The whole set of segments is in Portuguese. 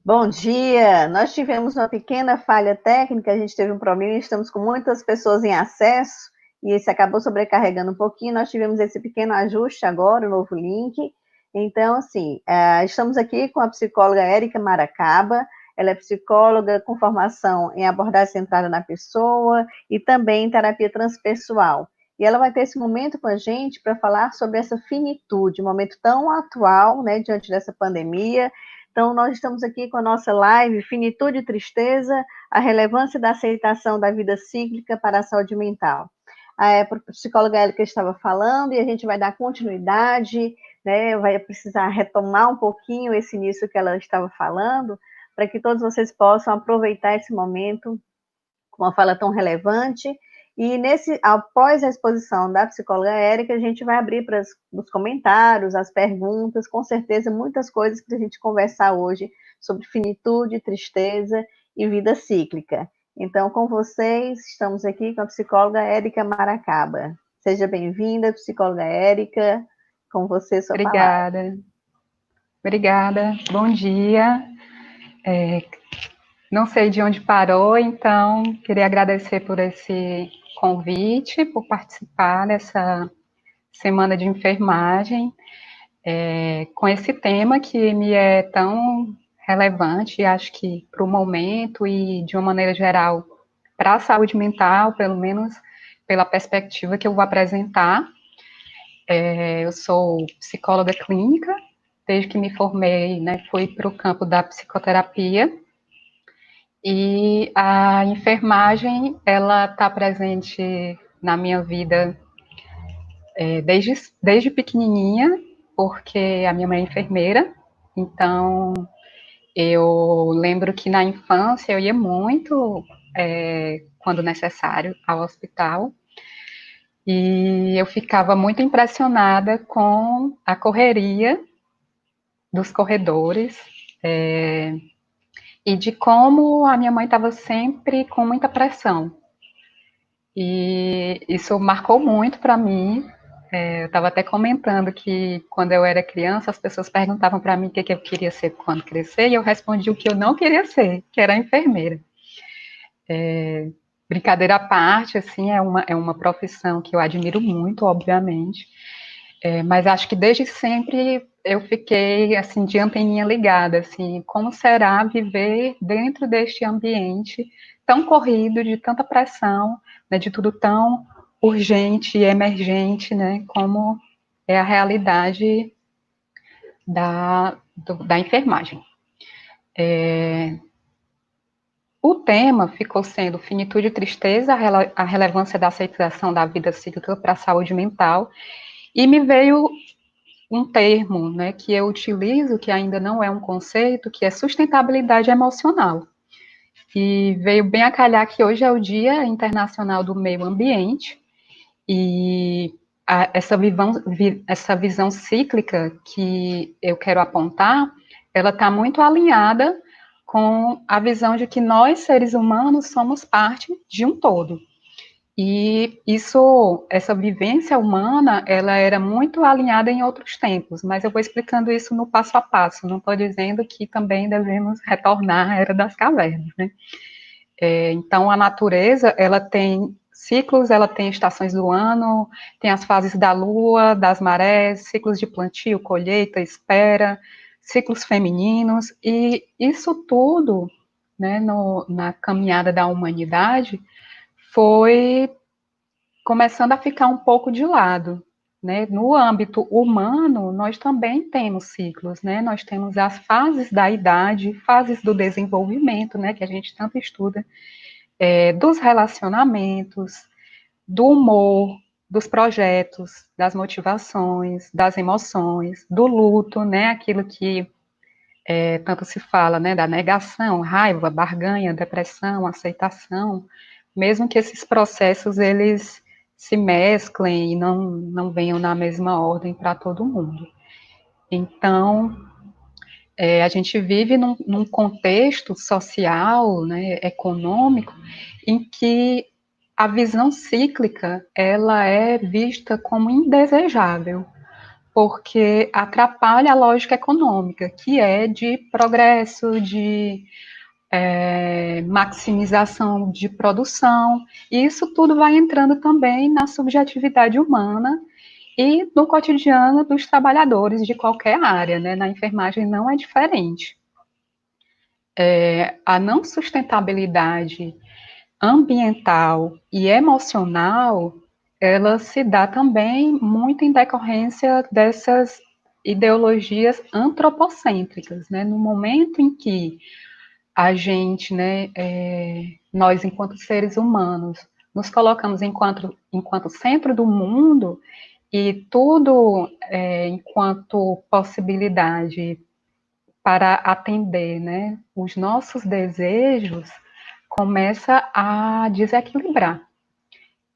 Bom dia! Nós tivemos uma pequena falha técnica, a gente teve um problema, estamos com muitas pessoas em acesso e esse acabou sobrecarregando um pouquinho. Nós tivemos esse pequeno ajuste agora, o novo link. Então, assim, estamos aqui com a psicóloga Érica Maracaba. Ela é psicóloga com formação em abordagem centrada na pessoa e também em terapia transpessoal. E ela vai ter esse momento com a gente para falar sobre essa finitude, um momento tão atual, né, diante dessa pandemia. Então, nós estamos aqui com a nossa live Finitude e Tristeza, a relevância da aceitação da vida cíclica para a saúde mental. A psicóloga Érica estava falando e a gente vai dar continuidade, né, vai precisar retomar um pouquinho esse início que ela estava falando, para que todos vocês possam aproveitar esse momento com uma fala tão relevante. E após a exposição da psicóloga Érica, a gente vai abrir para os comentários, as perguntas, com certeza muitas coisas para a gente conversar hoje sobre finitude, tristeza e vida cíclica. Então, com vocês, estamos aqui com a psicóloga Érica Maracaba. Seja bem-vinda, psicóloga Érica, com você, sua palavra. Obrigada, obrigada. Bom dia. Não sei de onde parou, então queria agradecer por esse convite, por participar dessa semana de enfermagem, com esse tema que me é tão relevante, acho que para o momento e de uma maneira geral para a saúde mental, pelo menos pela perspectiva que eu vou apresentar. Eu sou psicóloga clínica, desde que me formei, né, fui para o campo da psicoterapia, e a enfermagem, ela está presente na minha vida desde pequenininha, porque a minha mãe é enfermeira, então eu lembro que na infância eu ia muito, quando necessário, ao hospital, e eu ficava muito impressionada com a correria dos corredores, e de como a minha mãe estava sempre com muita pressão. E isso marcou muito para mim. Eu estava até comentando que quando eu era criança, as pessoas perguntavam para mim o que eu queria ser quando crescer, e eu respondi o que eu não queria ser, que era enfermeira. Brincadeira à parte, assim, é uma profissão que eu admiro muito, obviamente, mas acho que desde sempre eu fiquei, assim, de anteninha ligada, assim, como será viver dentro deste ambiente tão corrido, de tanta pressão, né, de tudo tão urgente e emergente, né, como é a realidade da enfermagem. O tema ficou sendo finitude e tristeza, a relevância da aceitação da vida cíclica para a saúde mental, e me veio um termo, né, que eu utilizo, que ainda não é um conceito, que é sustentabilidade emocional. E veio bem a calhar que hoje é o Dia Internacional do Meio Ambiente, e essa visão cíclica que eu quero apontar, ela está muito alinhada com a visão de que nós, seres humanos, somos parte de um todo. E essa vivência humana, ela era muito alinhada em outros tempos, mas eu vou explicando isso no passo a passo, não estou dizendo que também devemos retornar à Era das Cavernas, né? Então, a natureza, ela tem ciclos, ela tem estações do ano, tem as fases da lua, das marés, ciclos de plantio, colheita, espera, ciclos femininos, e isso tudo, né, na caminhada da humanidade, foi começando a ficar um pouco de lado, né? No âmbito humano, nós também temos ciclos, né? Nós temos as fases da idade, fases do desenvolvimento, né? Que a gente tanto estuda, dos relacionamentos, do humor, dos projetos, das motivações, das emoções, do luto, né? Aquilo que tanto se fala, né? Da negação, raiva, barganha, depressão, aceitação, mesmo que esses processos eles se mesclem e não venham na mesma ordem para todo mundo. Então, a gente vive num contexto social, né, econômico, em que a visão cíclica ela é vista como indesejável, porque atrapalha a lógica econômica, que é de progresso, de maximização de produção, e isso tudo vai entrando também na subjetividade humana e no cotidiano dos trabalhadores de qualquer área, né? Na enfermagem não é diferente. A não sustentabilidade ambiental e emocional, ela se dá também muito em decorrência dessas ideologias antropocêntricas, né? No momento em que a gente, né, nós enquanto seres humanos, nos colocamos enquanto centro do mundo e tudo enquanto possibilidade para atender, né, os nossos desejos, começa a desequilibrar.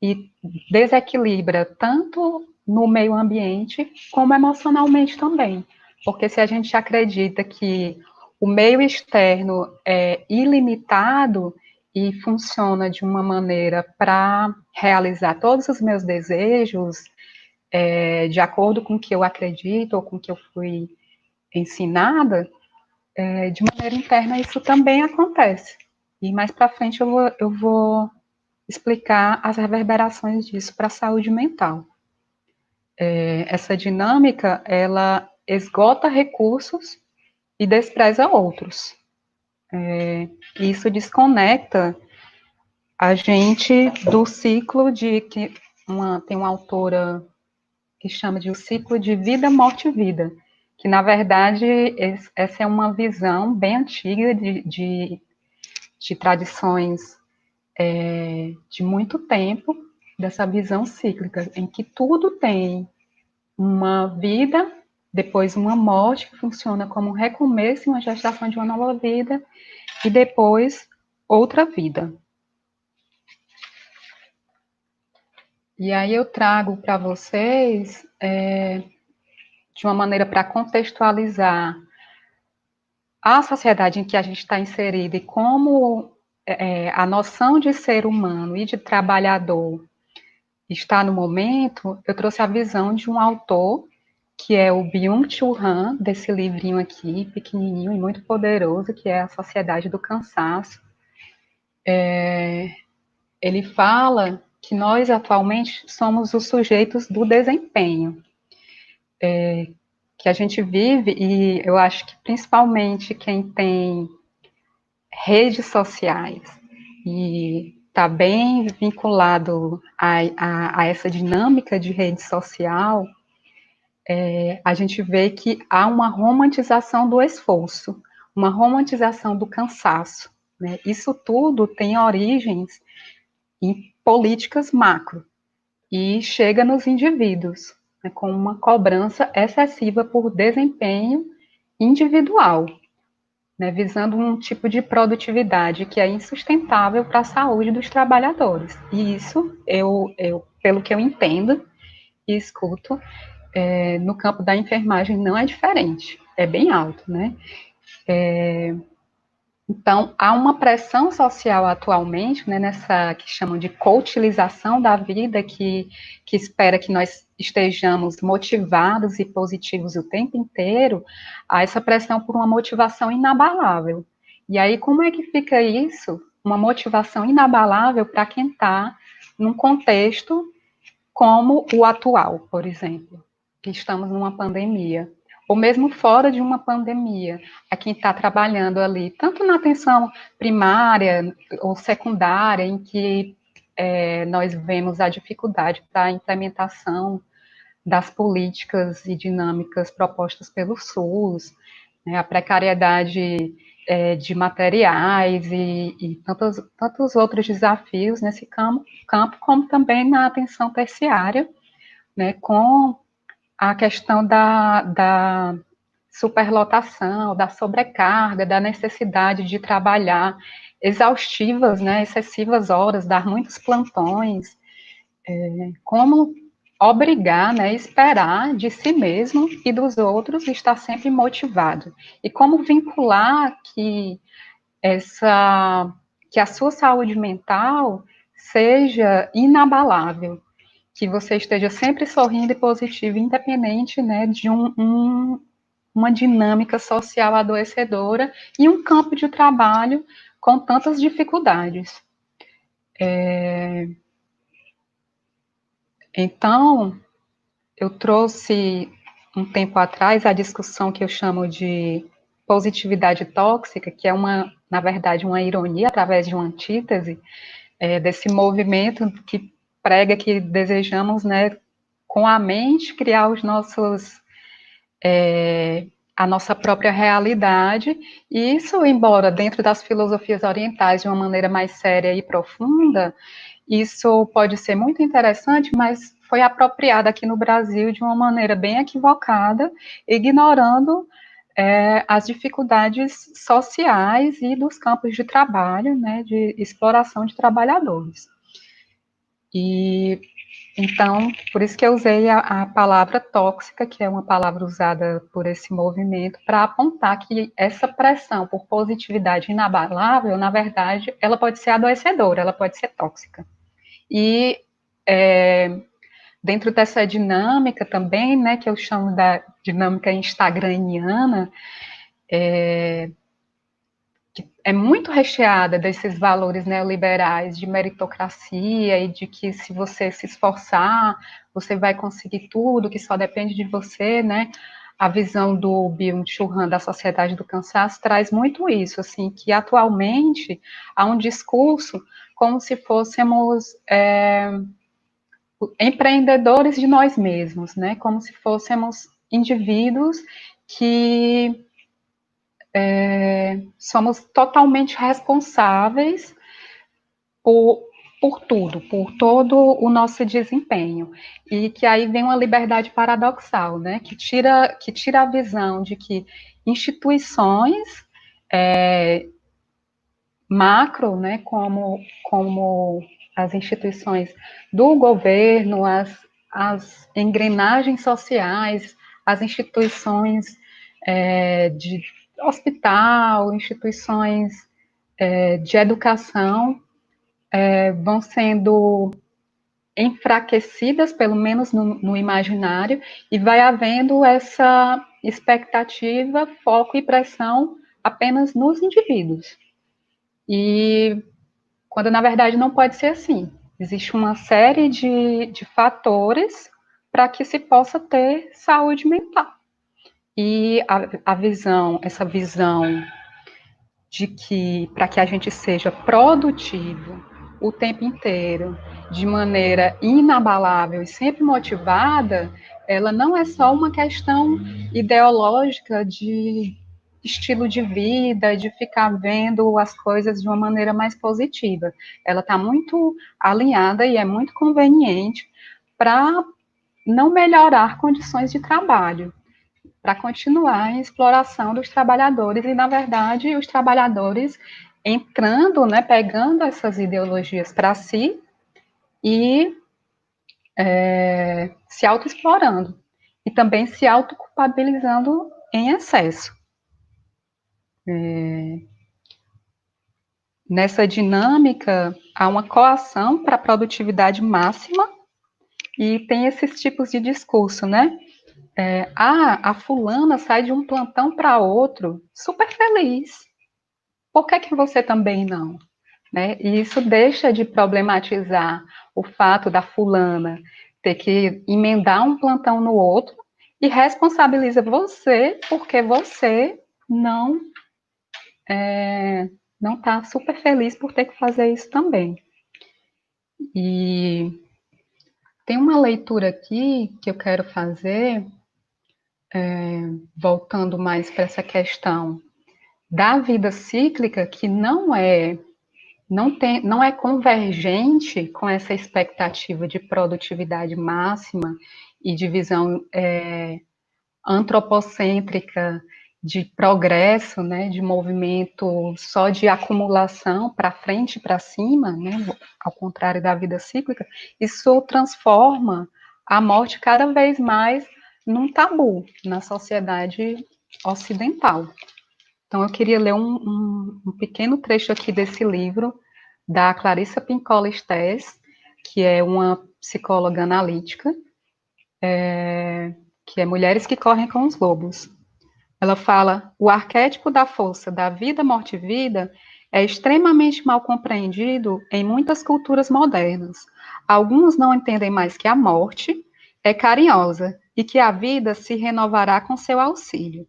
E desequilibra tanto no meio ambiente como emocionalmente também. Porque se a gente acredita que o meio externo é ilimitado e funciona de uma maneira para realizar todos os meus desejos, de acordo com o que eu acredito ou com o que eu fui ensinada, de maneira interna isso também acontece. E mais para frente eu vou explicar as reverberações disso para a saúde mental. Essa dinâmica, ela esgota recursos e despreza outros. Isso desconecta a gente do ciclo tem uma autora que chama de o ciclo de vida, morte e vida, que na verdade essa é uma visão bem antiga de tradições de muito tempo, dessa visão cíclica, em que tudo tem uma vida, depois uma morte, que funciona como um recomeço, uma gestação de uma nova vida, e depois outra vida. E aí eu trago para vocês, de uma maneira para contextualizar a sociedade em que a gente está inserido e como a noção de ser humano e de trabalhador está no momento, eu trouxe a visão de um autor, que é o Byung-Chul Han, desse livrinho aqui, pequenininho e muito poderoso, que é A Sociedade do Cansaço. Ele fala que nós, atualmente, somos os sujeitos do desempenho, que a gente vive, e eu acho que principalmente quem tem redes sociais e está bem vinculado a essa dinâmica de rede social, a gente vê que há uma romantização do esforço, uma romantização do cansaço, né? Isso tudo tem origens em políticas macro e chega nos indivíduos, né, com uma cobrança excessiva por desempenho individual, né, visando um tipo de produtividade que é insustentável para a saúde dos trabalhadores. E isso, pelo que eu entendo e escuto, no campo da enfermagem não é diferente, é bem alto, né? Então, há uma pressão social atualmente, né, nessa que chamam de coachilização da vida, que espera que nós estejamos motivados e positivos o tempo inteiro, há essa pressão por uma motivação inabalável. E aí, como é que fica isso? Uma motivação inabalável para quem está num contexto como o atual, por exemplo, que estamos numa pandemia, ou mesmo fora de uma pandemia, a quem está trabalhando ali, tanto na atenção primária ou secundária, em que nós vemos a dificuldade para a implementação das políticas e dinâmicas propostas pelo SUS, né, a precariedade de materiais e tantos outros desafios nesse campo, como também na atenção terciária, né, com a questão da superlotação, da sobrecarga, da necessidade de trabalhar exaustivas, né, excessivas horas, dar muitos plantões, como obrigar, né, esperar de si mesmo e dos outros estar sempre motivado. E como vincular que a sua saúde mental seja inabalável. que você esteja sempre sorrindo e positivo, independente, né, de uma dinâmica social adoecedora e um campo de trabalho com tantas dificuldades. Então, eu trouxe um tempo atrás a discussão que eu chamo de positividade tóxica, que é na verdade, uma ironia através de uma antítese desse movimento que prega que desejamos, né, com a mente criar a nossa própria realidade. E isso, embora dentro das filosofias orientais de uma maneira mais séria e profunda, isso pode ser muito interessante, mas foi apropriado aqui no Brasil de uma maneira bem equivocada, ignorando as dificuldades sociais e dos campos de trabalho, né, de exploração de trabalhadores. E então, por isso que eu usei a palavra tóxica, que é uma palavra usada por esse movimento, para apontar que essa pressão por positividade inabalável, na verdade, ela pode ser adoecedora, ela pode ser tóxica. E dentro dessa dinâmica também, né, que eu chamo da dinâmica instagramiana, que é muito recheada desses valores neoliberais de meritocracia e de que se você se esforçar, você vai conseguir tudo, que só depende de você, né? A visão do Byung-Chul Han da sociedade do cansaço traz muito isso, assim, que atualmente há um discurso como se fôssemos empreendedores de nós mesmos, né? Como se fôssemos indivíduos que somos totalmente responsáveis por tudo, por todo o nosso desempenho. E que aí vem uma liberdade paradoxal, né? Que tira a visão de que instituições macro, né, como as instituições do governo, as engrenagens sociais, as instituições de hospital, instituições de educação, vão sendo enfraquecidas, pelo menos no imaginário, e vai havendo essa expectativa, foco e pressão apenas nos indivíduos. E quando na verdade não pode ser assim. Existe uma série de fatores para que se possa ter saúde mental. E essa visão de que para que a gente seja produtivo o tempo inteiro, de maneira inabalável e sempre motivada, ela não é só uma questão ideológica de estilo de vida, de ficar vendo as coisas de uma maneira mais positiva. Ela está muito alinhada e é muito conveniente para não melhorar condições de trabalho, para continuar em exploração dos trabalhadores e, na verdade, os trabalhadores entrando, né, pegando essas ideologias para si e se autoexplorando e também se autoculpabilizando em excesso. Nessa dinâmica, há uma coação para a produtividade máxima e tem esses tipos de discurso, né? A fulana sai de um plantão para outro super feliz. Por que você também não? Né? E isso deixa de problematizar o fato da fulana ter que emendar um plantão no outro e responsabiliza você porque você não está super feliz por ter que fazer isso também. E tem uma leitura aqui que eu quero fazer, voltando mais para essa questão da vida cíclica, que não é convergente com essa expectativa de produtividade máxima e de visão antropocêntrica de progresso, né, de movimento só de acumulação para frente e para cima, né, ao contrário da vida cíclica. Isso transforma a morte cada vez mais num tabu na sociedade ocidental. Então, eu queria ler um pequeno trecho aqui desse livro, da Clarissa Pinkola Estés, que é uma psicóloga analítica, que é Mulheres que Correm com os Lobos. Ela fala: o arquétipo da força da vida, morte e vida é extremamente mal compreendido em muitas culturas modernas. Alguns não entendem mais que a morte é carinhosa e que a vida se renovará com seu auxílio.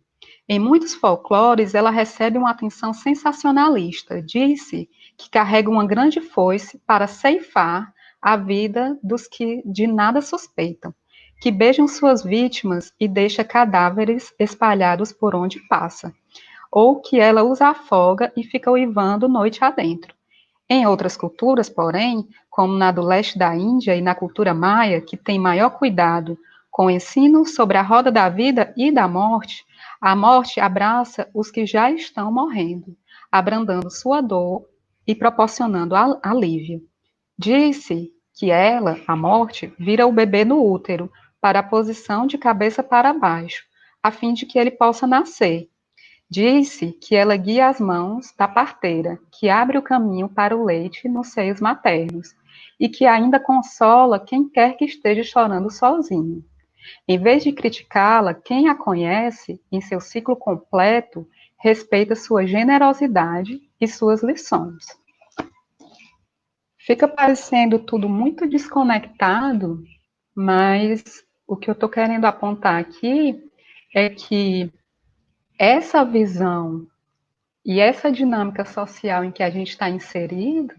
Em muitos folclores, ela recebe uma atenção sensacionalista. Diz-se que carrega uma grande foice para ceifar a vida dos que de nada suspeitam, que beijam suas vítimas e deixa cadáveres espalhados por onde passa, ou que ela os afoga e fica uivando noite adentro. Em outras culturas, porém, como na do leste da Índia e na cultura maia, que tem maior cuidado com o ensino sobre a roda da vida e da morte, a morte abraça os que já estão morrendo, abrandando sua dor e proporcionando alívio. Disse que ela, a morte, vira o bebê no útero para a posição de cabeça para baixo, a fim de que ele possa nascer. Disse que ela guia as mãos da parteira, que abre o caminho para o leite nos seios maternos, e que ainda consola quem quer que esteja chorando sozinho. Em vez de criticá-la, quem a conhece, em seu ciclo completo, respeita sua generosidade e suas lições. Fica parecendo tudo muito desconectado, mas o que eu estou querendo apontar aqui é que essa visão e essa dinâmica social em que a gente está inserido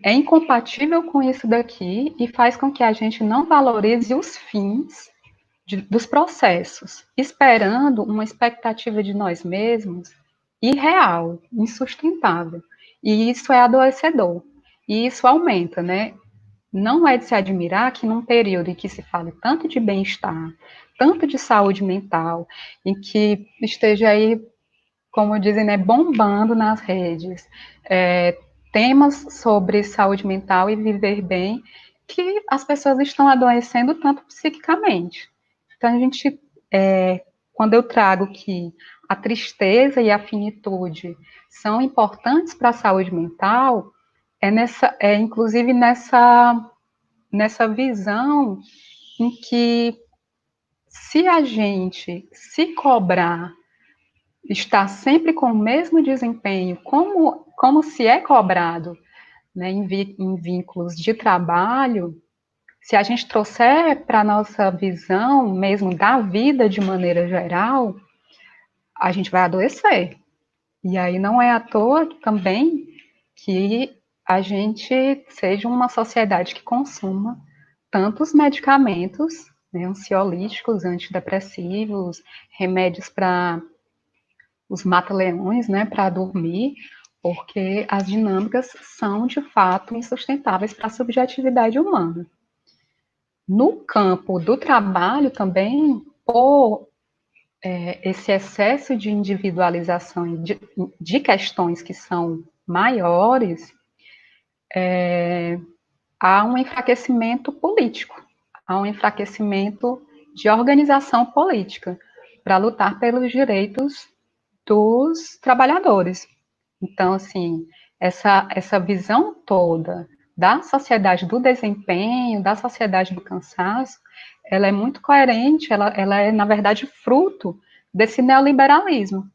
é incompatível com isso daqui e faz com que a gente não valorize os fins dos processos, esperando uma expectativa de nós mesmos irreal, insustentável. E isso é adoecedor. E isso aumenta, né? Não é de se admirar que num período em que se fale tanto de bem-estar, tanto de saúde mental, em que esteja aí, como dizem, né, bombando nas redes, temas sobre saúde mental e viver bem, que as pessoas estão adoecendo tanto psiquicamente. Então, quando eu trago que a tristeza e a finitude são importantes para a saúde mental, inclusive nessa visão em que se a gente se cobrar, estar sempre com o mesmo desempenho, como se é cobrado, né, em vínculos de trabalho, se a gente trouxer para a nossa visão mesmo da vida de maneira geral, a gente vai adoecer. E aí não é à toa também que a gente seja uma sociedade que consuma tantos medicamentos, né, ansiolíticos, antidepressivos, remédios para os mata-leões, né, para dormir, porque as dinâmicas são, de fato, insustentáveis para a subjetividade humana. No campo do trabalho também, por esse excesso de individualização de questões que são maiores, há um enfraquecimento político, há um enfraquecimento de organização política para lutar pelos direitos dos trabalhadores. Então, assim, essa visão toda da sociedade do desempenho, da sociedade do cansaço, ela é muito coerente, ela é, na verdade, fruto desse neoliberalismo.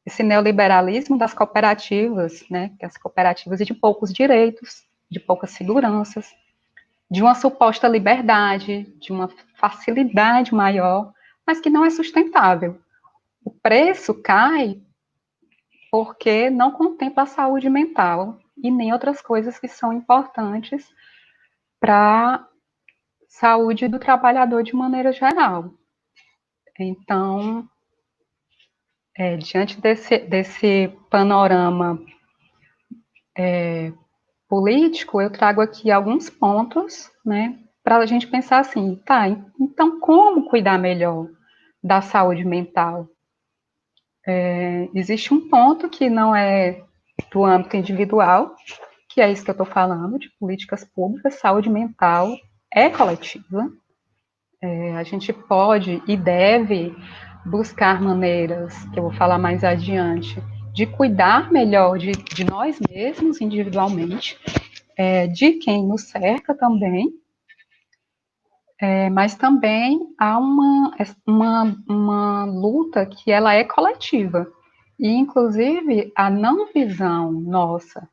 Esse neoliberalismo das cooperativas, né, que as cooperativas de poucos direitos, de poucas seguranças, de uma suposta liberdade, de uma facilidade maior, mas que não é sustentável. O preço cai porque não contempla a saúde mental e nem outras coisas que são importantes para a saúde do trabalhador de maneira geral. Então, diante desse panorama político, eu trago aqui alguns pontos, né, para a gente pensar assim, tá, então como cuidar melhor da saúde mental? Existe um ponto que não é do âmbito individual, que é isso que eu estou falando, de políticas públicas, saúde mental é coletiva. A gente pode e deve buscar maneiras, que eu vou falar mais adiante, de cuidar melhor de nós mesmos individualmente, de quem nos cerca também, mas também há uma luta que ela é coletiva. E, inclusive, a não visão nossa,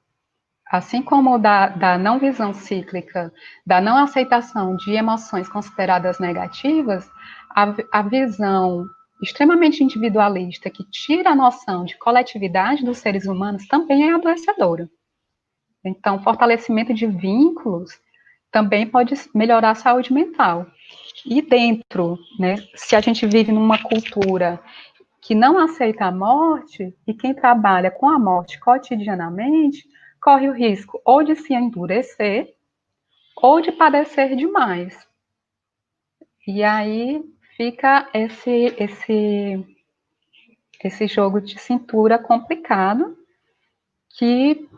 assim como da não visão cíclica, da não aceitação de emoções consideradas negativas, a visão extremamente individualista, que tira a noção de coletividade dos seres humanos, também é adoecedora. Então, fortalecimento de vínculos também pode melhorar a saúde mental. E dentro, né, se a gente vive numa cultura que não aceita a morte, e quem trabalha com a morte cotidianamente, corre o risco ou de se endurecer, ou de padecer demais. E aí fica esse jogo de cintura complicado, que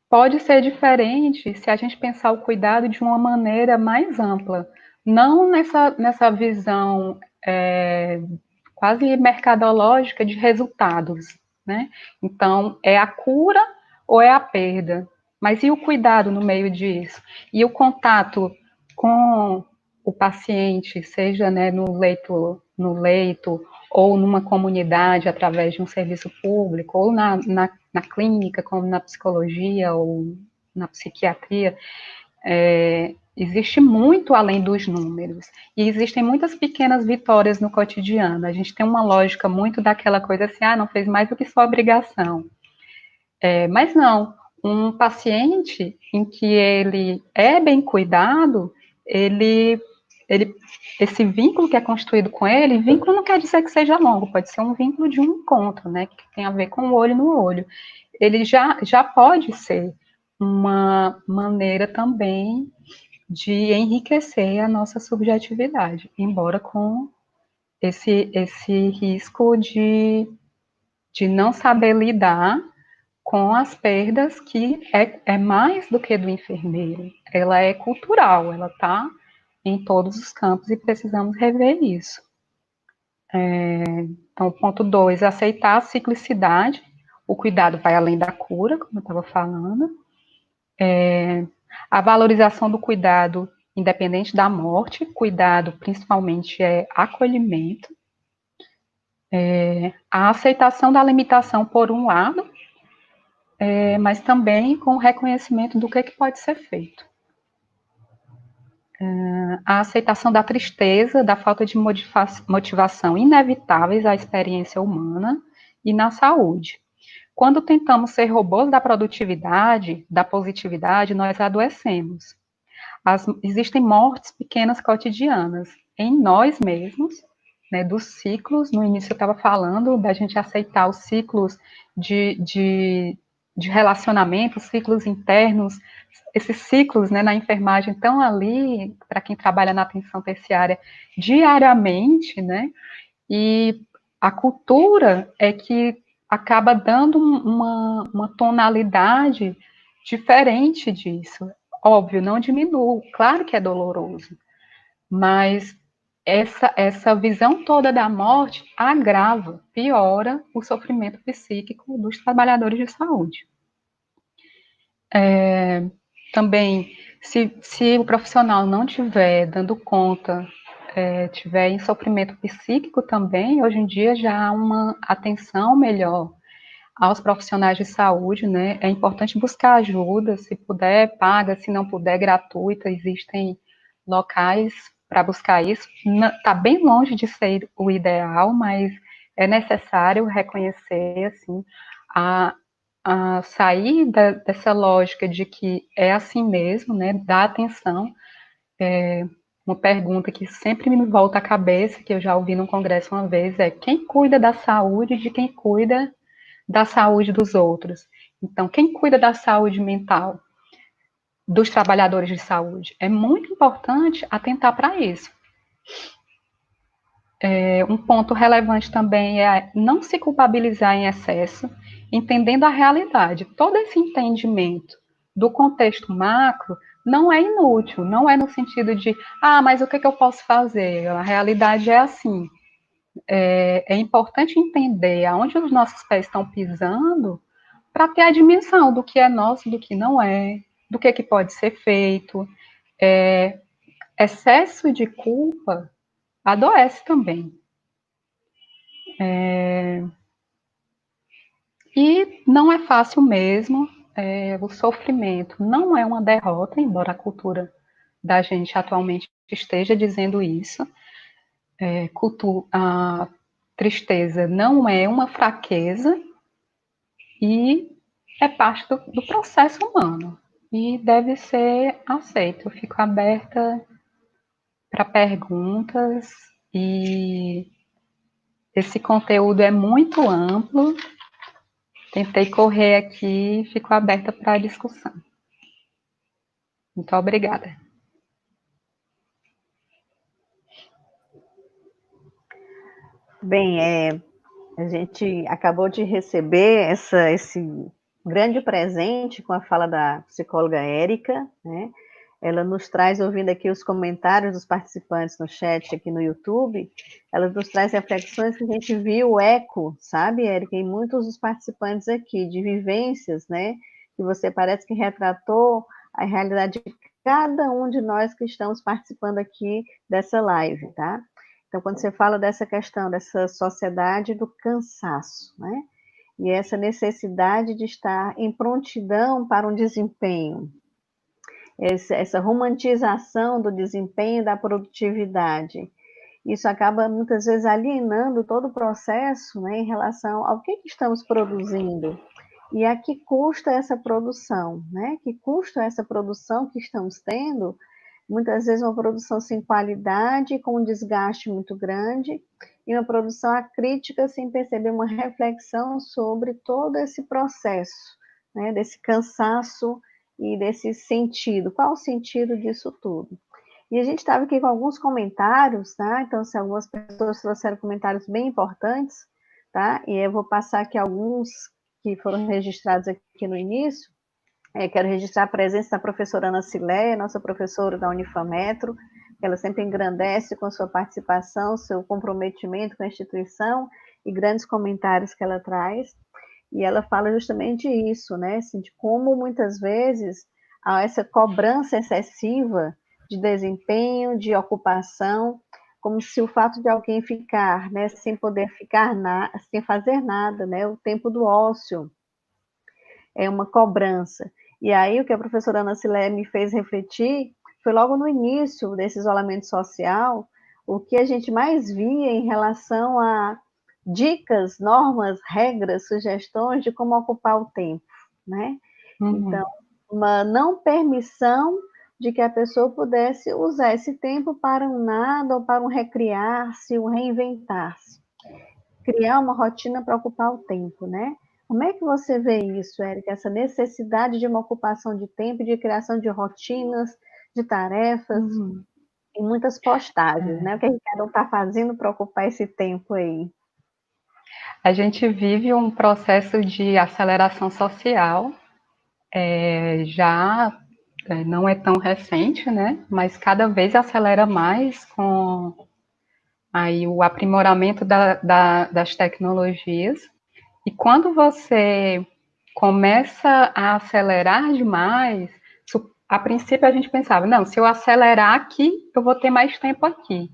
pode ser diferente se a gente pensar o cuidado de uma maneira mais ampla, não nessa visão quase mercadológica de resultados, né? Então, é a cura ou é a perda? Mas e o cuidado no meio disso? E o contato com o paciente, seja, né, no leito ou numa comunidade através de um serviço público, ou na clínica, como na psicologia ou na psiquiatria, existe muito além dos números. E existem muitas pequenas vitórias no cotidiano. A gente tem uma lógica muito daquela coisa assim, não fez mais do que sua obrigação. Mas não, um paciente em que ele é bem cuidado, ele, esse vínculo que é construído com ele, vínculo não quer dizer que seja longo, pode ser um vínculo de um encontro, né, que tem a ver com o olho no olho. Ele já pode ser uma maneira também de enriquecer a nossa subjetividade, embora com esse risco de não saber lidar com as perdas, que é mais do que do enfermeiro, ela é cultural, ela está em todos os campos e precisamos rever isso. Então, ponto 2, aceitar a ciclicidade, o cuidado vai além da cura, como eu estava falando, a valorização do cuidado independente da morte, cuidado principalmente é acolhimento, a aceitação da limitação por um lado, mas também com o reconhecimento do que pode ser feito. A aceitação da tristeza, da falta de motivação inevitáveis à experiência humana e na saúde. Quando tentamos ser robôs da produtividade, da positividade, nós adoecemos. Existem mortes pequenas cotidianas em nós mesmos, né, dos ciclos. No início eu estava falando da gente aceitar os ciclos de relacionamento, os ciclos internos, esses ciclos, né, na enfermagem estão ali para quem trabalha na atenção terciária diariamente, né, e a cultura é que acaba dando uma tonalidade diferente disso. Óbvio, não diminui, claro que é doloroso, mas essa visão toda da morte agrava, piora o sofrimento psíquico dos trabalhadores de saúde. Também, se o profissional não estiver dando conta, tiver em sofrimento psíquico também, hoje em dia já há uma atenção melhor aos profissionais de saúde, né? É importante buscar ajuda, se puder, paga, se não puder, gratuita. Existem locais para buscar isso. Está bem longe de ser o ideal, mas é necessário reconhecer, assim, a sair dessa lógica de que é assim mesmo, né? Dar atenção. Uma pergunta que sempre me volta à cabeça, que eu já ouvi num congresso uma vez, é: quem cuida da saúde de quem cuida da saúde dos outros? Então, quem cuida da saúde mental dos trabalhadores de saúde? É muito importante atentar para isso. Um ponto relevante também é não se culpabilizar em excesso, entendendo a realidade. Todo esse entendimento do contexto macro não é inútil, não é no sentido de, mas o que eu posso fazer? A realidade é assim. É importante entender aonde os nossos pés estão pisando para ter a dimensão do que é nosso e do que não é, do que pode ser feito. Excesso de culpa adoece também. E não é fácil mesmo, o sofrimento não é uma derrota, embora a cultura da gente atualmente esteja dizendo isso. A tristeza não é uma fraqueza e é parte do processo humano e deve ser aceito. Eu fico aberta para perguntas e esse conteúdo é muito amplo. Tentei correr aqui e fico aberta para a discussão. Muito obrigada. Bem, a gente acabou de receber esse grande presente com a fala da psicóloga Érica, né? Ela nos traz, ouvindo aqui os comentários dos participantes no chat aqui no YouTube, ela nos traz reflexões que a gente viu o eco, sabe, Érica, em muitos dos participantes aqui, de vivências, né, que você parece que retratou a realidade de cada um de nós que estamos participando aqui dessa live, tá? Então, quando você fala dessa questão, dessa sociedade do cansaço, né, e essa necessidade de estar em prontidão para um desempenho, essa romantização do desempenho, da produtividade. Isso acaba, muitas vezes, alienando todo o processo, né, em relação ao que estamos produzindo e a que custa essa produção, né? Que custa essa produção que estamos tendo, muitas vezes uma produção sem qualidade, com um desgaste muito grande, e uma produção acrítica sem perceber uma reflexão sobre todo esse processo, né, desse cansaço e desse sentido. Qual o sentido disso tudo? E a gente estava aqui com alguns comentários, tá? Então, se algumas pessoas trouxeram comentários bem importantes, tá? E eu vou passar aqui alguns que foram registrados aqui no início. Quero registrar a presença da professora Ana Cileia, nossa professora da Unifametro, que ela sempre engrandece com sua participação, seu comprometimento com a instituição e grandes comentários que ela traz. E ela fala justamente isso, né? Assim, de como muitas vezes há essa cobrança excessiva de desempenho, de ocupação, como se o fato de alguém ficar, né, sem poder ficar sem fazer nada, né, o tempo do ócio é uma cobrança. E aí o que a professora Ana Cilé me fez refletir foi logo no início desse isolamento social, o que a gente mais via em relação a dicas, normas, regras, sugestões de como ocupar o tempo, né? Então, uma não permissão de que a pessoa pudesse usar esse tempo para um nada ou para um recriar-se, um reinventar-se. Criar uma rotina para ocupar o tempo, né? Como é que você vê isso, Érica? Essa necessidade de uma ocupação de tempo, de criação de rotinas, de tarefas, e muitas postagens, né? O que cada um está fazendo para ocupar esse tempo aí? A gente vive um processo de aceleração social, já não é tão recente, né? Mas cada vez acelera mais com aí o aprimoramento das tecnologias. E quando você começa a acelerar demais, a princípio a gente pensava, não, se eu acelerar aqui, eu vou ter mais tempo aqui.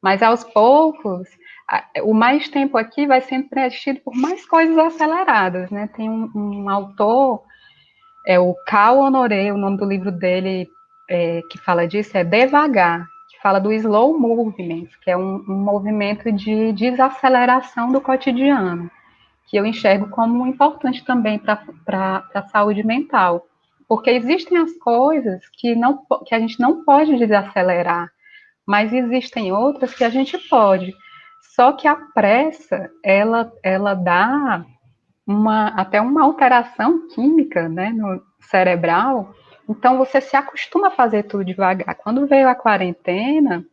Mas aos poucos, o mais tempo aqui vai sendo preenchido por mais coisas aceleradas, né? Tem um autor, o Cal Honoré, o nome do livro dele que fala disso é Devagar, que fala do slow movement, que é um movimento de desaceleração do cotidiano, que eu enxergo como importante também para a saúde mental. Porque existem as coisas que a gente não pode desacelerar, mas existem outras que a gente pode. Só que a pressa, ela dá até uma alteração química, né, no cerebral. Então, você se acostuma a fazer tudo devagar. Quando veio a quarentena,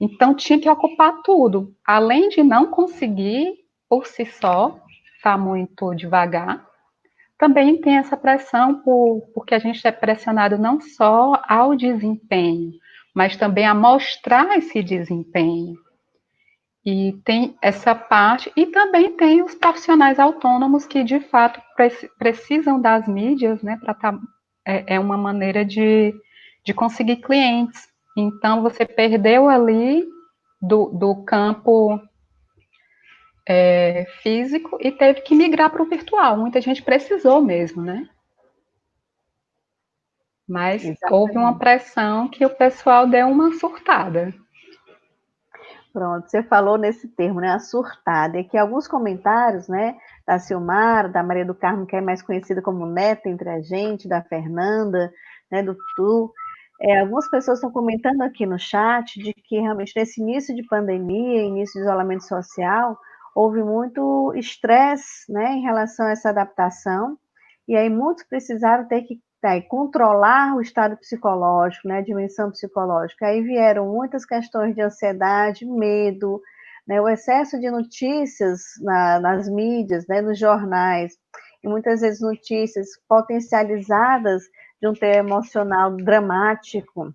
então tinha que ocupar tudo. Além de não conseguir, por si só, estar muito devagar, também tem essa pressão porque a gente é pressionado não só ao desempenho, mas também a mostrar esse desempenho. E tem essa parte, e também tem os profissionais autônomos que, de fato, precisam das mídias, né, para estar é uma maneira de conseguir clientes. Então, você perdeu ali do campo físico e teve que migrar para o virtual. Muita gente precisou mesmo, né? Mas houve uma Exatamente. pressão que o pessoal deu uma surtada. Pronto, você falou nesse termo, né, a surtada, e que alguns comentários, né, da Silmar, da Maria do Carmo, que é mais conhecida como Neta entre a gente, da Fernanda, né, do Tu, algumas pessoas estão comentando aqui no chat de que realmente nesse início de pandemia, início de isolamento social, houve muito estresse, né, em relação a essa adaptação, e aí muitos precisaram ter que controlar o estado psicológico, né, a dimensão psicológica. Aí vieram muitas questões de ansiedade, medo, né, o excesso de notícias nas mídias, né, nos jornais, e muitas vezes notícias potencializadas de um tema emocional dramático,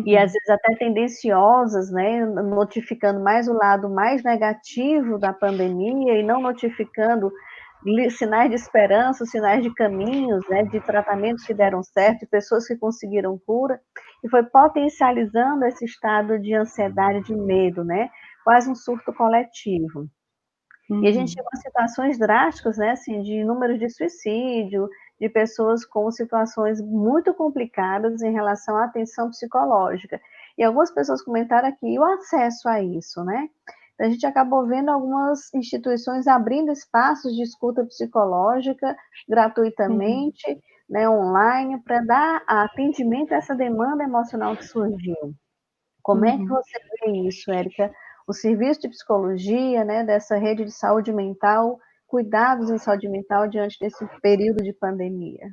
e às vezes até tendenciosas, né, notificando mais o lado mais negativo da pandemia e não notificando sinais de esperança, sinais de caminhos, né, de tratamentos que deram certo, de pessoas que conseguiram cura, e foi potencializando esse estado de ansiedade, de medo, né, quase um surto coletivo. E a gente chegou a situações drásticas, né, assim, de números de suicídio, de pessoas com situações muito complicadas em relação à atenção psicológica. E algumas pessoas comentaram aqui, e o acesso a isso, né? Então, a gente acabou vendo algumas instituições abrindo espaços de escuta psicológica gratuitamente, né, online, para dar atendimento a essa demanda emocional que surgiu. Como é que você vê isso, Érica? O serviço de psicologia, né, dessa rede de saúde mental, cuidados em saúde mental diante desse período de pandemia.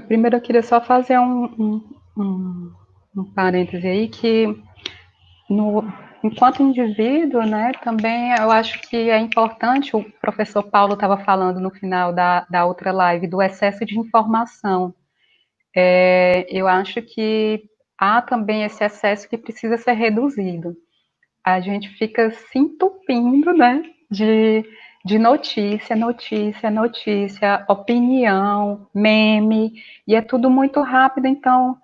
Primeiro, eu queria só fazer um parêntese aí, que enquanto indivíduo, né, também eu acho que é importante, o professor Paulo estava falando no final da outra live, do excesso de informação. Eu acho que há também esse excesso que precisa ser reduzido. A gente fica se entupindo, né, de notícia, notícia, notícia, opinião, meme, e é tudo muito rápido, então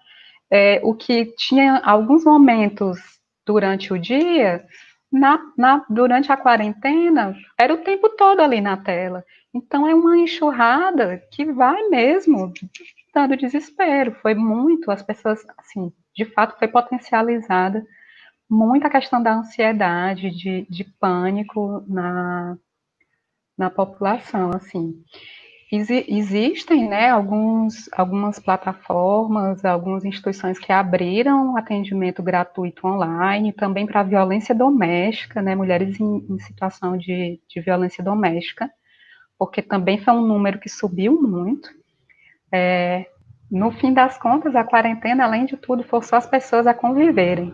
o que tinha alguns momentos durante o dia, durante a quarentena, era o tempo todo ali na tela. Então é uma enxurrada que vai mesmo dando desespero. Foi muito, as pessoas, assim, de fato foi potencializada muita questão da ansiedade, de pânico na população, assim. Existem, né, algumas plataformas, algumas instituições que abriram atendimento gratuito online, também para violência doméstica, né, mulheres em situação de violência doméstica, porque também foi um número que subiu muito. No fim das contas, a quarentena, além de tudo, forçou as pessoas a conviverem.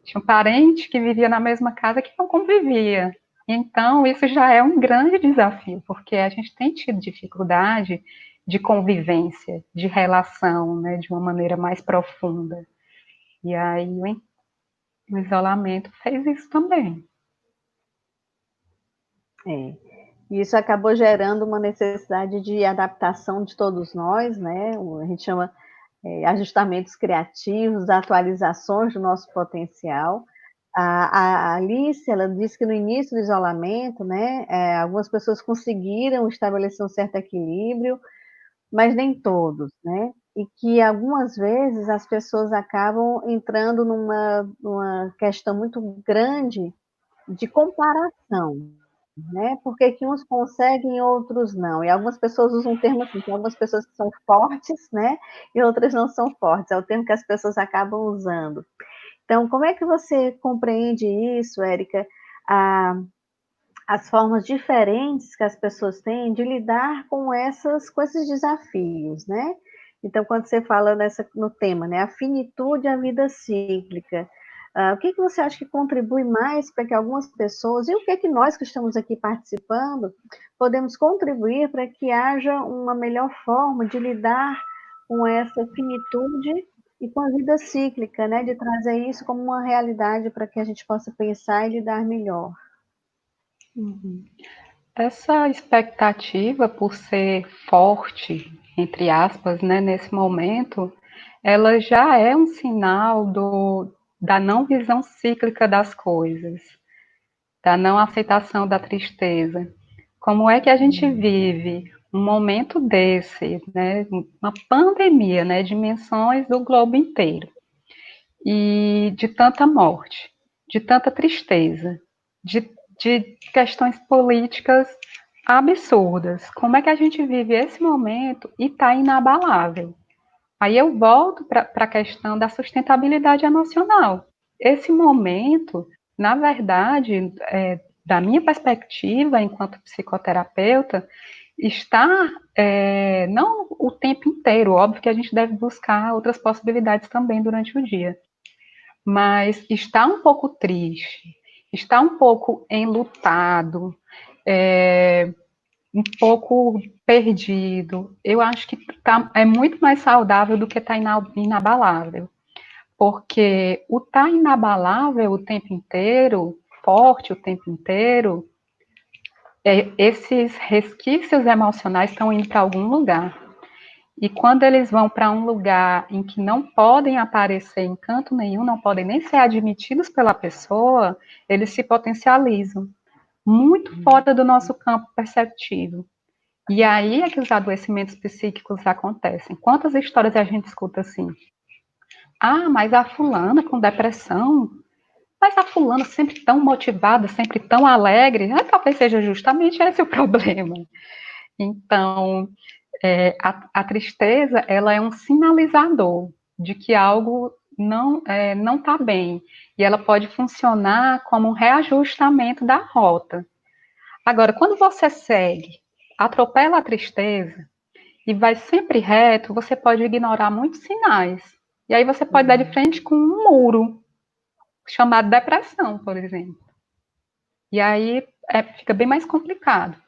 Tinha um parente que vivia na mesma casa que não convivia. Então, isso já é um grande desafio, porque a gente tem tido dificuldade de convivência, de relação, né, de uma maneira mais profunda. E aí o isolamento fez isso também. É. E isso acabou gerando uma necessidade de adaptação de todos nós, né? A gente chama ajustamentos criativos, atualizações do nosso potencial. A Alice, ela disse que no início do isolamento, né, algumas pessoas conseguiram estabelecer um certo equilíbrio, mas nem todos, né? E que algumas vezes as pessoas acabam entrando numa questão muito grande de comparação, né? Porque que uns conseguem e outros não. E algumas pessoas usam um termo assim, tem algumas pessoas que são fortes, né? E outras não são fortes. É o termo que as pessoas acabam usando. Então, como é que você compreende isso, Érica? As formas diferentes que as pessoas têm de lidar com esses desafios, né? Então, quando você fala no tema, né, a finitude à vida cíclica, o que você acha que contribui mais para que algumas pessoas, e o que nós que estamos aqui participando, podemos contribuir para que haja uma melhor forma de lidar com essa finitude e com a vida cíclica, né, de trazer isso como uma realidade para que a gente possa pensar e lidar melhor? Uhum. Essa expectativa por ser forte, entre aspas, né, nesse momento, ela já é um sinal da não visão cíclica das coisas, da não aceitação da tristeza. Como é que a gente vive um momento desse, né, uma pandemia, né, dimensões do globo inteiro, e de tanta morte, de tanta tristeza, de questões políticas absurdas. Como é que a gente vive esse momento e está inabalável? Aí eu volto para a questão da sustentabilidade emocional. Esse momento, na verdade, da minha perspectiva enquanto psicoterapeuta, está não o tempo inteiro, óbvio que a gente deve buscar outras possibilidades também durante o dia, mas está um pouco triste, está um pouco enlutado, é, um pouco perdido. Eu acho que é muito mais saudável do que estar inabalável, porque o estar inabalável o tempo inteiro, forte o tempo inteiro, esses resquícios emocionais estão indo para algum lugar. E quando eles vão para um lugar em que não podem aparecer em canto nenhum, não podem nem ser admitidos pela pessoa, eles se potencializam, muito fora do nosso campo perceptivo. E aí é que os adoecimentos psíquicos acontecem. Quantas histórias a gente escuta assim? Ah, mas a fulana com depressão, mas a fulana sempre tão motivada, sempre tão alegre, talvez seja justamente esse o problema. Então, a tristeza, ela é um sinalizador de que algo não está bem, e ela pode funcionar como um reajustamento da rota. Agora, quando você segue, atropela a tristeza e vai sempre reto, você pode ignorar muitos sinais. E aí você pode dar de frente com um muro, chamado depressão, por exemplo. E aí fica bem mais complicado.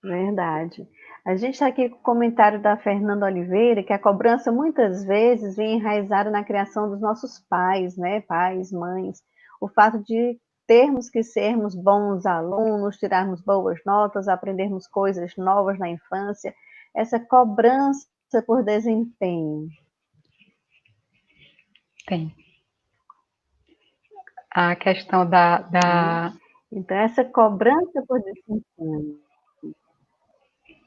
Verdade. A gente está aqui com o comentário da Fernanda Oliveira, que a cobrança muitas vezes vem enraizada na criação dos nossos pais, né? Pais, mães. O fato de termos que sermos bons alunos, tirarmos boas notas, aprendermos coisas novas na infância, essa cobrança por desempenho. Tem. A questão Então, essa cobrança por desempenho.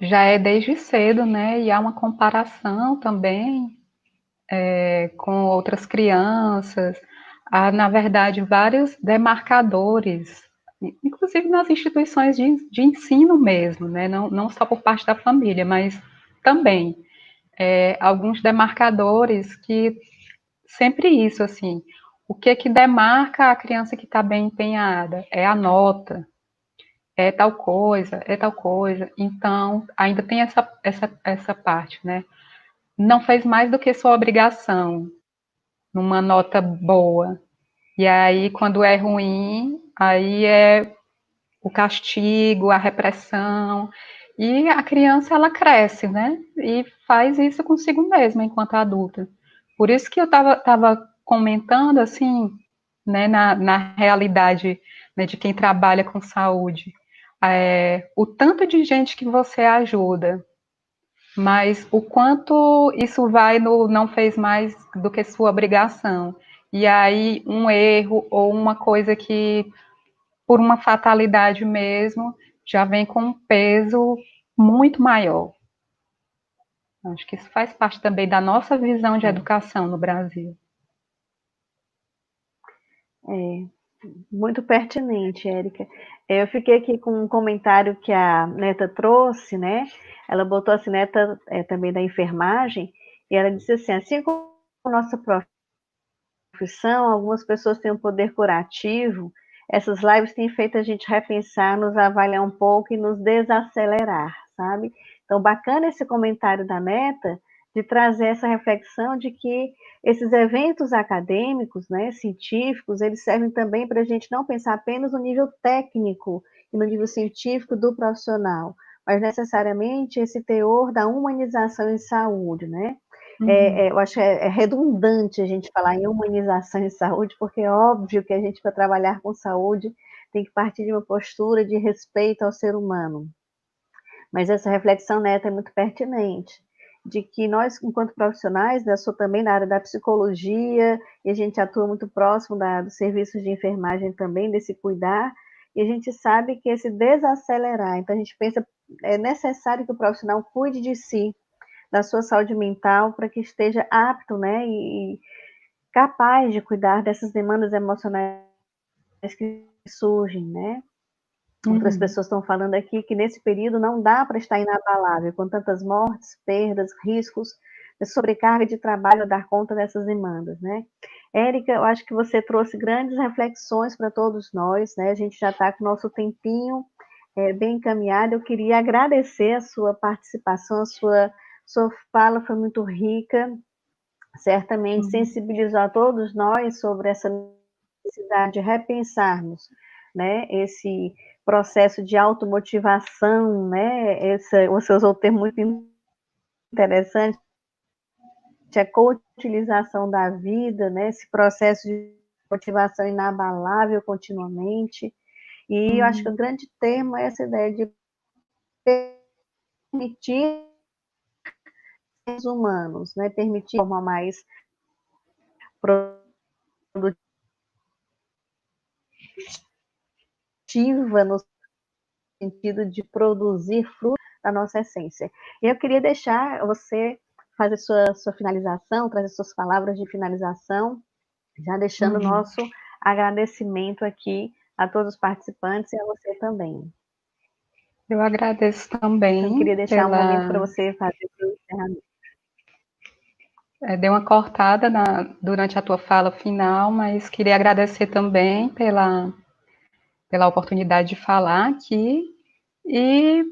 já é desde cedo, né? E há uma comparação também com outras crianças. Há, na verdade, vários demarcadores, inclusive nas instituições de ensino mesmo, né? Não só por parte da família, mas também alguns demarcadores que sempre isso, assim, o que demarca a criança que está bem empenhada? É a nota, é tal coisa, é tal coisa. Então, ainda tem essa parte, né? Não fez mais do que sua obrigação, numa nota boa. E aí, quando é ruim, aí é o castigo, a repressão. E a criança, ela cresce, né? E faz isso consigo mesma, enquanto adulta. Por isso que eu estava comentando, assim, né, na realidade, né, de quem trabalha com saúde, o tanto de gente que você ajuda, mas o quanto isso vai no não fez mais do que sua obrigação. E aí, um erro ou uma coisa que, por uma fatalidade mesmo, já vem com um peso muito maior. Acho que isso faz parte também da nossa visão de educação no Brasil. É, muito pertinente, Érica. Eu fiquei aqui com um comentário que a Neta trouxe, né? Ela botou assim, Neta também da enfermagem, e ela disse assim como a nossa profissão, algumas pessoas têm um poder curativo, essas lives têm feito a gente repensar, nos avaliar um pouco e nos desacelerar, sabe? Então, bacana esse comentário da Neta, de trazer essa reflexão de que esses eventos acadêmicos, né, científicos, eles servem também para a gente não pensar apenas no nível técnico e no nível científico do profissional, mas necessariamente esse teor da humanização em saúde, né? Eu acho que é redundante a gente falar em humanização em saúde, porque é óbvio que a gente, para trabalhar com saúde, tem que partir de uma postura de respeito ao ser humano. Mas essa reflexão, Neta, é muito pertinente, de que nós, enquanto profissionais, né, eu sou também na área da psicologia, e a gente atua muito próximo dos serviços de enfermagem também, desse cuidar, e a gente sabe que esse desacelerar, então a gente pensa, é necessário que o profissional cuide de si, da sua saúde mental, para que esteja apto, né, e capaz de cuidar dessas demandas emocionais que surgem, né? Outras pessoas estão falando aqui que nesse período não dá para estar inabalável, com tantas mortes, perdas, riscos, sobrecarga de trabalho, dar conta dessas demandas, né? Érica, eu acho que você trouxe grandes reflexões para todos nós, né? A gente já está com o nosso tempinho bem encaminhado. Eu queria agradecer a sua participação, sua fala foi muito rica, certamente sensibilizou a todos nós sobre essa necessidade de repensarmos, né, esse processo de automotivação, né, você usou um termo muito interessante, a co-utilização da vida, né, esse processo de motivação inabalável continuamente, e eu acho que o grande termo é essa ideia de permitir os humanos, né, permitir de forma mais produtiva, no sentido de produzir fruto da nossa essência. E eu queria deixar você fazer sua finalização, trazer suas palavras de finalização, já deixando o nosso agradecimento aqui a todos os participantes e a você também. Eu agradeço Então, eu também queria deixar um momento para você fazer o encerramento. Dei uma cortada durante a tua fala final, mas queria agradecer também pela oportunidade de falar aqui. E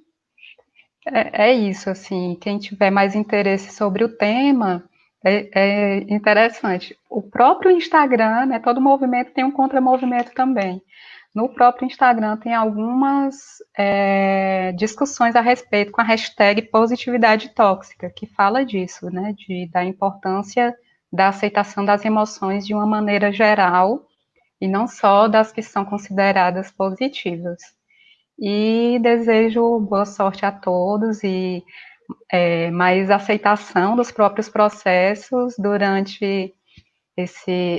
é isso, assim, quem tiver mais interesse sobre o tema, é interessante. O próprio Instagram, né, todo movimento tem um contramovimento também. No próprio Instagram tem algumas discussões a respeito com a hashtag positividade tóxica, que fala disso, né, da importância da aceitação das emoções de uma maneira geral, e não só das que são consideradas positivas. E desejo boa sorte a todos e mais aceitação dos próprios processos durante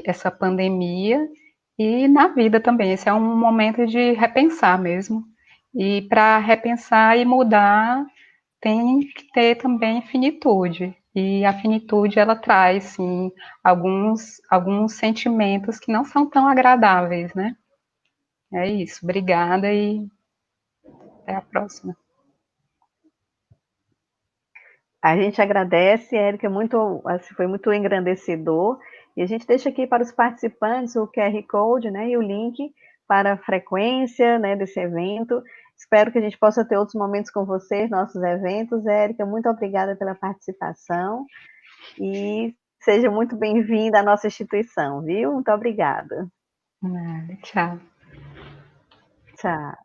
essa pandemia e na vida também. Esse é um momento de repensar mesmo. E para repensar e mudar, tem que ter também finitude. E a finitude, ela traz, sim, alguns sentimentos que não são tão agradáveis, né? É isso. Obrigada e até a próxima. A gente agradece, Érica, foi muito engrandecedor, e a gente deixa aqui para os participantes o QR Code, né, e o link para a frequência, né, desse evento. Espero que a gente possa ter outros momentos com vocês, nossos eventos. Érica, muito obrigada pela participação, e seja muito bem-vinda à nossa instituição, viu? Muito obrigada. Tchau. Tchau.